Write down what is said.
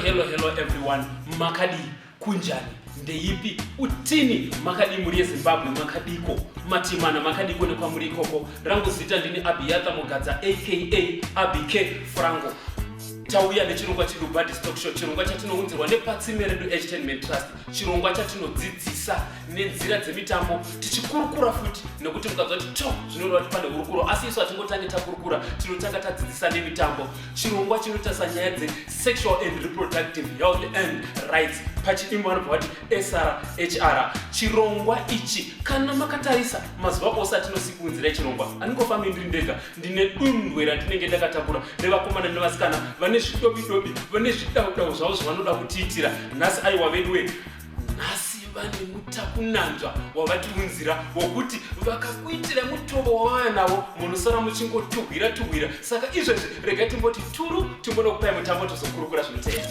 Hello everyone. Makadi kunjani. Ndeipi utini makadi muri Zimbabwe makadiko matimana makadiko ne kwamuri koko rangu zita ndini Abiatha Mugadza aka Abike Frango. Tauya nechirongwa chiri Buddyz talk show, chirongwa chatinounzirwa nePatsime Redu Entertainment Trust, chirongwa chatinodzidzisa nenzira dzemitambo tichikurukura futi nekuti mukabva kuti zvinoreva kuti pane hurukuro asi isu hatingotange takurukura, tinotanga tadzidzisa nemitambo. Chirongwa chinotarisa nyaya dze-sexual and reproductive health and rights, pachidimbo vanobva kuti SRHR. Chirongwa ichi kana makatarisa mazuva ose atinosikunzira chirongwa handingofambi ndiri ndega, ndine dundwe ratinenge ndakatakura nevakomana nevasikana vane zvidobidobi vane zvidaudau zvavo zvavanoda kutiitira. Nhasi aiwa vedu nhasi vane mutakunanzva wavatiunzira wokuti vakakuitira mutovo wavaya navo munosara muchingotuhwira. Saka izvezvi regai timboti turu timbonokupai mutambo tozokurukura zvinotevera.